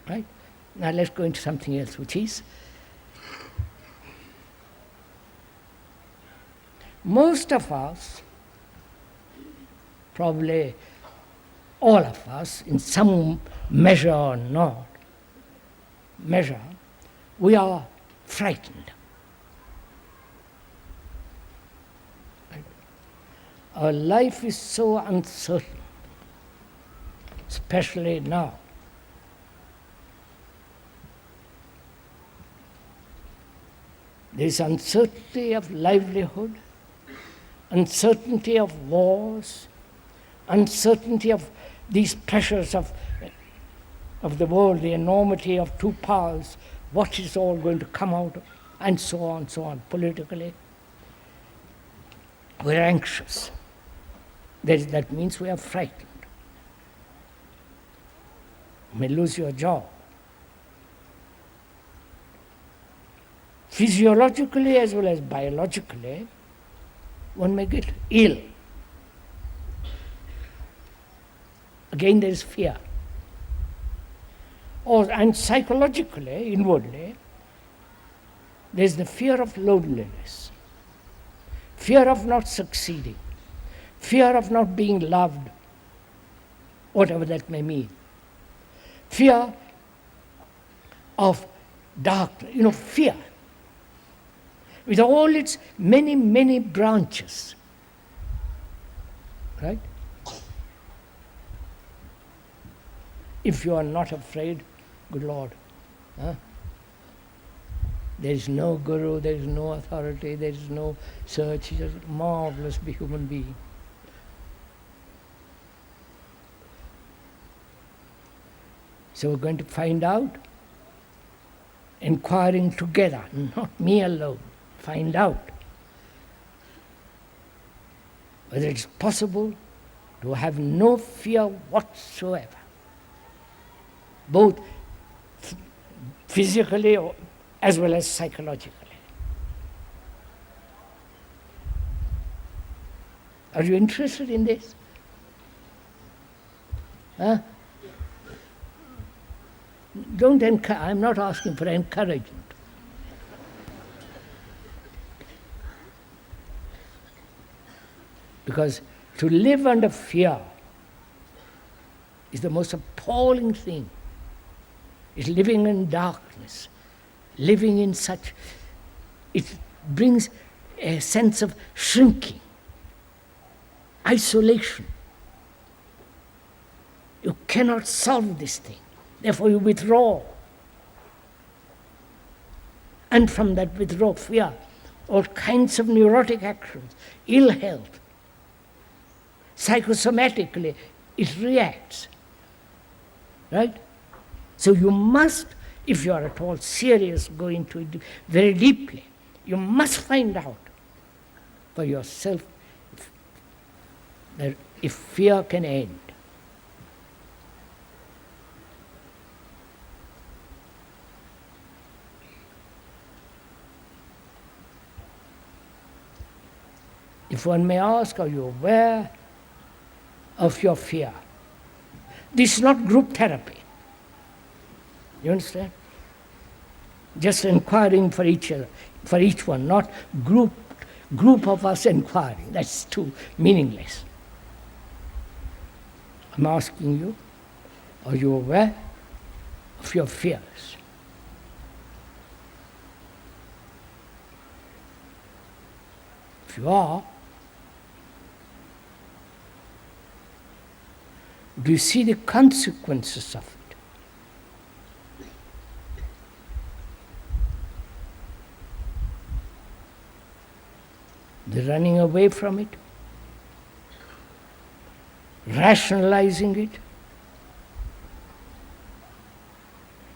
Right? Now let's go into something else, which is most of us, probably all of us, in some measure or not measure, we are frightened. Right? Our life is so uncertain, especially now. There is uncertainty of livelihood, uncertainty of wars, uncertainty of these pressures of the world, the enormity of two powers, what is all going to come out, and so on, politically. We're anxious. That means we are frightened. You may lose your job. Physiologically as well as biologically, one may get ill. Again, there is fear. And psychologically, inwardly, there is the fear of loneliness, fear of not succeeding, fear of not being loved, whatever that may mean, fear of darkness, fear, with all its many, many branches, right? If you are not afraid, good Lord, there is no guru, there is no authority, there is no search, you just marvelous human being. So we're going to find out, inquiring together, not me alone, find out whether it's possible to have no fear whatsoever, both physically as well as psychologically. Are you interested in this? Huh? I'm not asking for encouragement. Because to live under fear is the most appalling thing. It's living in darkness, living in such, it brings a sense of shrinking, isolation. You cannot solve this thing, therefore you withdraw. And from that withdrawal, fear, all kinds of neurotic actions, ill health. Psychosomatically, it reacts, right? So you must, if you are at all serious, go into it very deeply. You must find out for yourself that if fear can end. If one may ask, are you aware of your fear? This is not group therapy. You understand? Just inquiring for each other, for each one, not group of us inquiring. That's too meaningless. I'm asking you, are you aware of your fears? If you are, do you see the consequences of it? The running away from it, rationalizing it,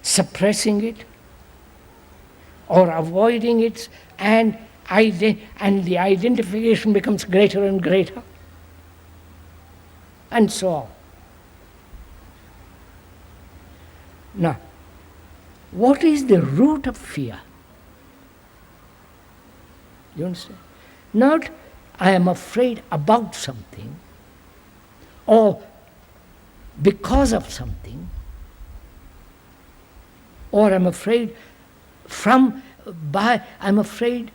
suppressing it, or avoiding it, and the identification becomes greater and greater, and so on. Now, what is the root of fear? You understand? Not, I am afraid about something, or because of something, Or I'm afraid I'm afraid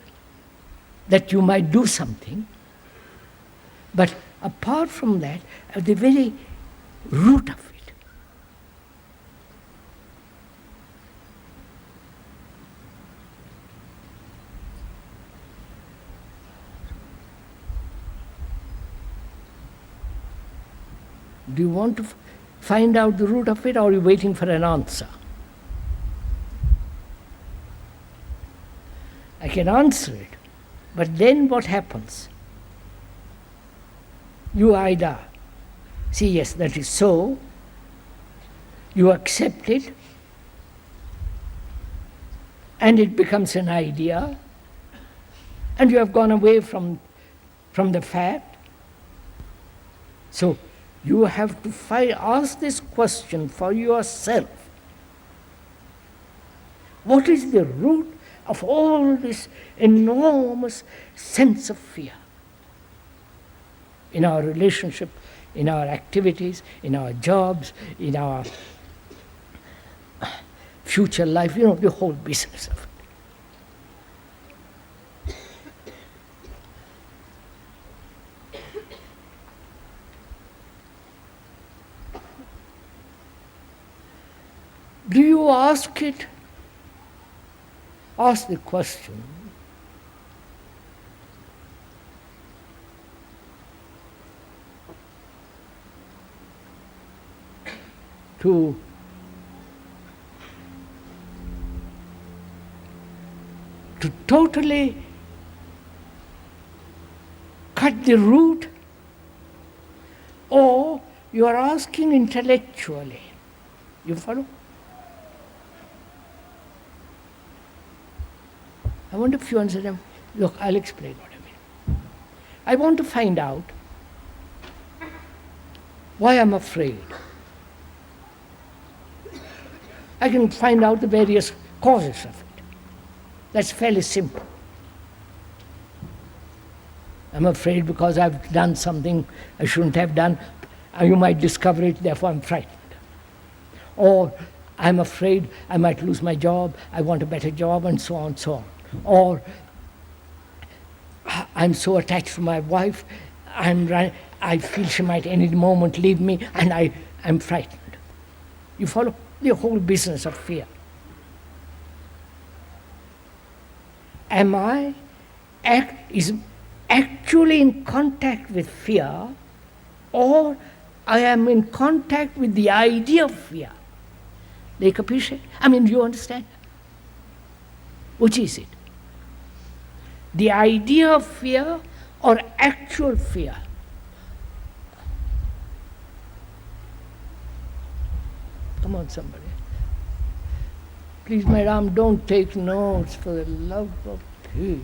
that you might do something. But apart from that, at the very root of it, do you want to find out the root of it, or are you waiting for an answer? I can answer it, but then what happens? You either see, yes, that is so, you accept it, and it becomes an idea, and you have gone away from the fact. So you have to ask this question for yourself. What is the root of all this enormous sense of fear? In our relationship, in our activities, in our jobs, in our future life, the whole business of it. Do you ask it? Ask the question. To totally cut the root, or you are asking intellectually. You follow? I wonder if you understand. Look, I'll explain what I mean. I want to find out why I'm afraid. I can find out the various causes of it. That's fairly simple. I'm afraid because I've done something I shouldn't have done. You might discover it, therefore I'm frightened. Or I'm afraid I might lose my job, I want a better job, and so on and so on. Or I'm so attached to my wife, I feel she might any moment leave me, and I'm frightened. You follow? The whole business of fear. Am I actually in contact with fear, or I am in contact with the idea of fear? Do you appreciate? Do you understand? Which is it? The idea of fear or actual fear? Come on, somebody. Please, madam, don't take notes, for the love of Pete.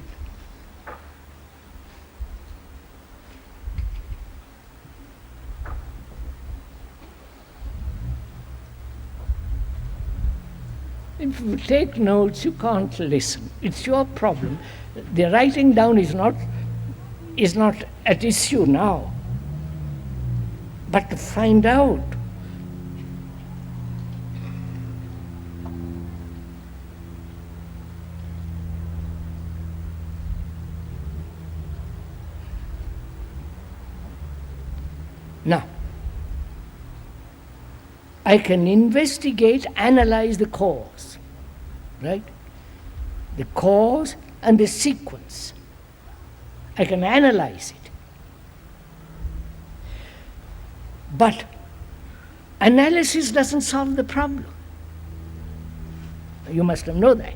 If you take notes, you can't listen. It's your problem. The writing down is not at issue now. But to find out. Now, I can investigate, analyze the cause, right? The cause and the sequence. I can analyze it. But analysis doesn't solve the problem. You must have known that.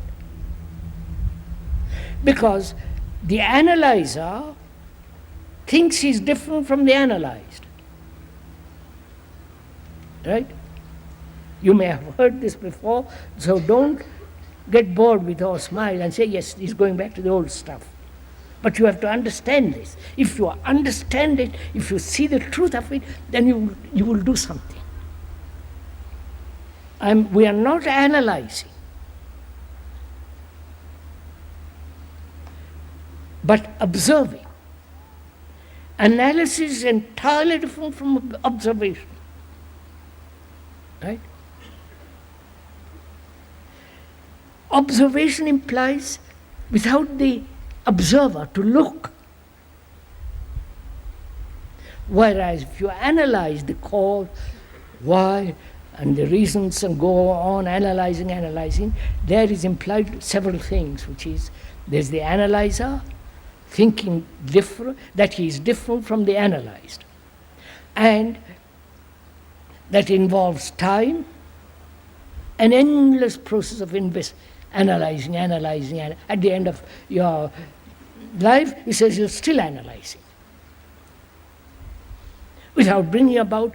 Because the analyzer thinks he's different from the analyzed. Right? You may have heard this before, so don't get bored with our smile and say, yes, he's going back to the old stuff. But you have to understand this. If you understand it, if you see the truth of it, then you will do something. We are not analyzing, but observing. Analysis is entirely different from observation. Right? observation implies without the observer to look. Whereas if you analyze the cause, why, and the reasons, and go on analyzing, there is implied several things, which is there's the analyzer thinking different, that he is different from the analyzed. And that involves time, an endless process of analyzing. At the end of your life, he says you're still analyzing, without bringing about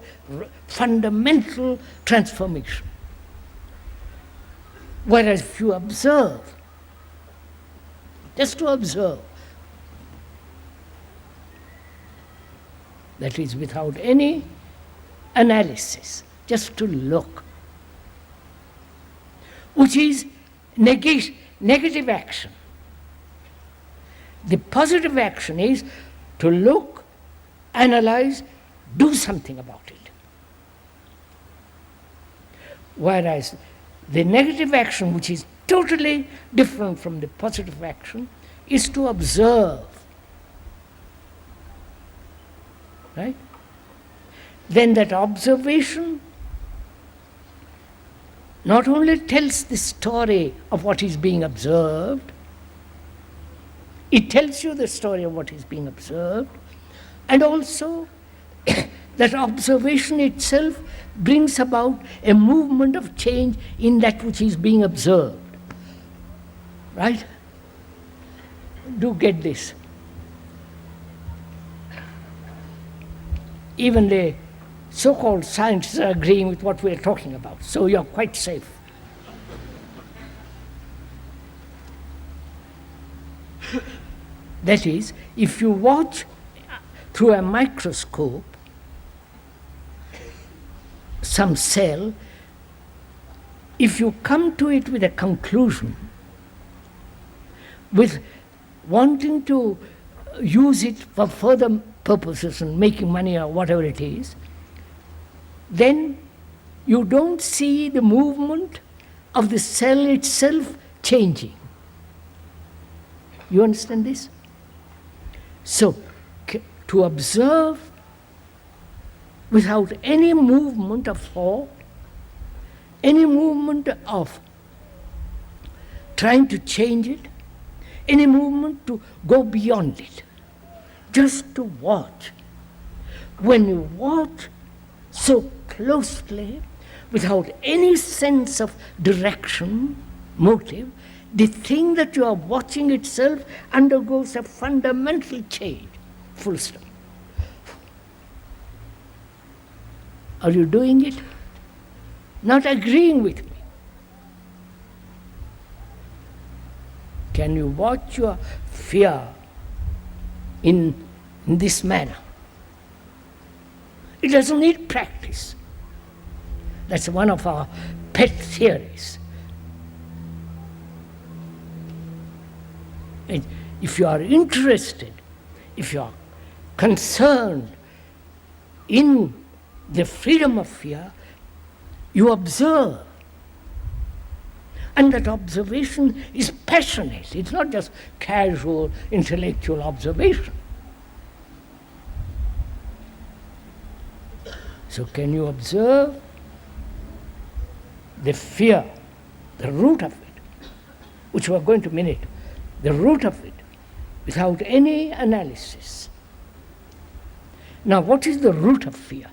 fundamental transformation. Whereas if you observe, just to observe, that is without any analysis, just to look, which is negative action. The positive action is to look, analyze, do something about it. Whereas the negative action, which is totally different from the positive action, is to observe. Right? Then that observation not only tells the story of what is being observed, it tells you the story of what is being observed, and also that observation itself brings about a movement of change in that which is being observed. Right? Do get this. Even the so-called scientists are agreeing with what we're talking about, so you're quite safe. That is, if you watch through a microscope some cell, if you come to it with a conclusion, with wanting to use it for further purposes and making money or whatever it is, then you don't see the movement of the cell itself changing. You understand this? So, to observe without any movement of thought, any movement of trying to change it, any movement to go beyond it, just to watch. When you watch so closely, without any sense of direction, motive, the thing that you are watching itself undergoes a fundamental change. Full stop. Are you doing it? Not agreeing with me. Can you watch your fear in this manner? It doesn't need practice. That's one of our pet theories. And if you are interested, if you are concerned in the freedom of fear, you observe. And that observation is passionate. It's not just casual intellectual observation. So can you observe the fear, the root of it, which we are going to minute, the root of it, without any analysis. Now, what is the root of fear?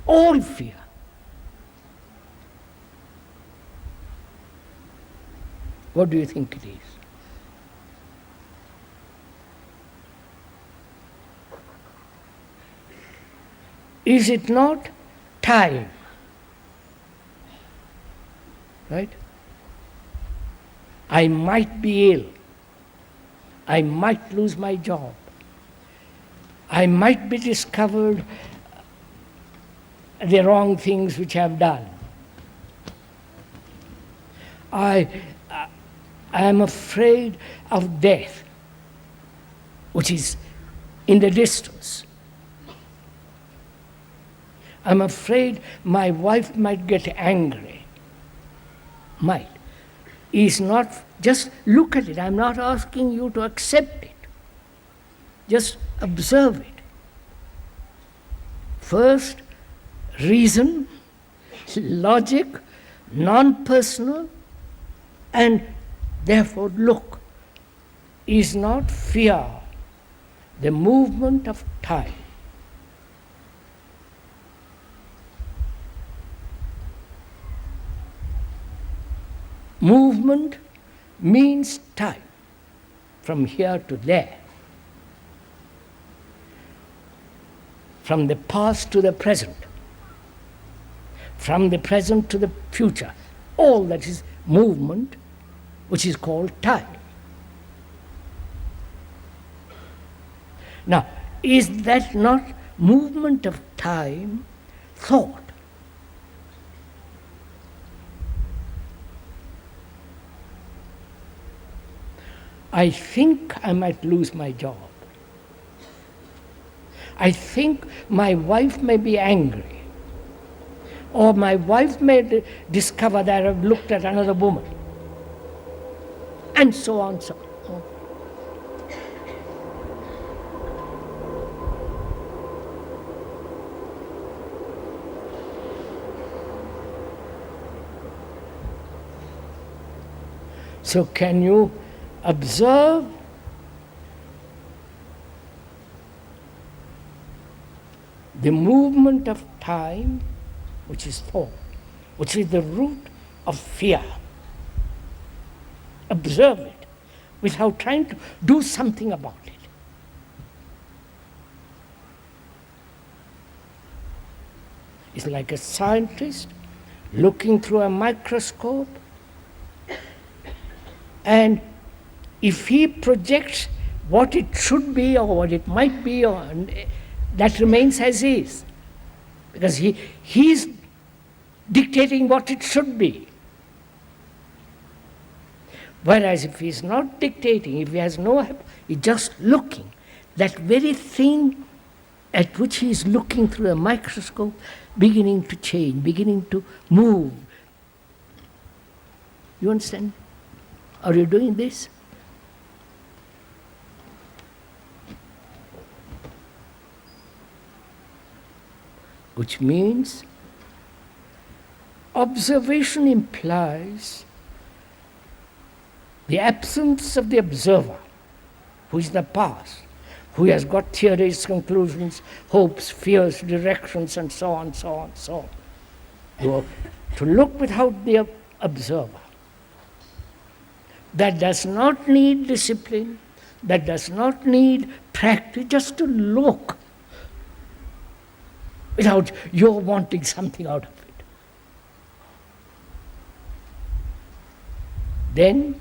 All fear. What do you think it is? Is it not time? Right? I might be ill. I might lose my job. I might be discovered the wrong things which I have done. I am afraid of death, which is in the distance. I'm afraid my wife might get angry. Might. is not, just look at it. I'm not asking you to accept it. Just observe it. First, reason, logic, non-personal, and therefore look. Is not fear the movement of time? Movement means time, from here to there, from the past to the present, from the present to the future. All that is movement, which is called time. Now, is that not movement of time thought? I think I might lose my job. I think my wife may be angry. Or my wife may discover that I've looked at another woman. And so on, so on. So can you observe the movement of time, which is thought, which is the root of fear? Observe it without trying to do something about it. It's like a scientist looking through a microscope, and if he projects what it should be or what it might be, that remains as is, because he's dictating what it should be. Whereas if he's not dictating, if he has no help, he's just looking, that very thing at which he is looking through a microscope beginning to change, beginning to move. You understand? Are you doing this? Which means observation implies the absence of the observer, who is the past, who has got theories, conclusions, hopes, fears, directions, and so on, so on, so on. To look without the observer. That does not need discipline, that does not need practice, just to look without your wanting something out of it. Then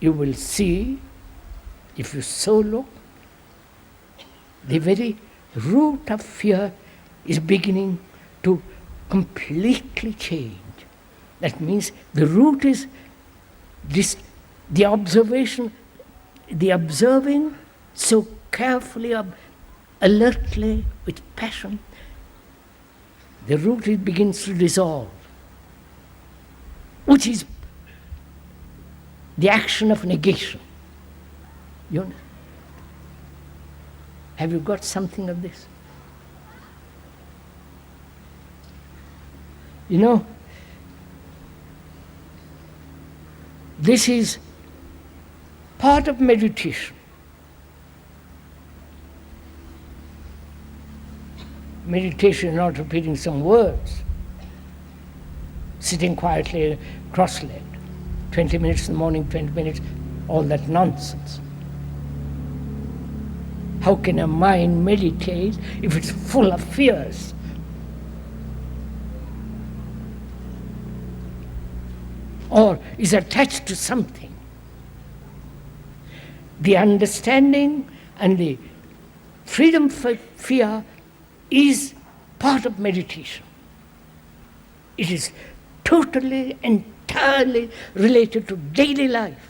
you will see, if you so look, the very root of fear is beginning to completely change. That means the root is this, the observation, the observing so carefully, alertly, with passion, the root it begins to dissolve, which is the action of negation. You know? Have you got something of this? You know, this is part of meditation. Meditation is not repeating some words, sitting quietly cross-legged, 20 minutes in the morning, 20 minutes, all that nonsense. How can a mind meditate if it's full of fears? Or is attached to something? The understanding and the freedom from fear is part of meditation. It is totally, entirely related to daily life.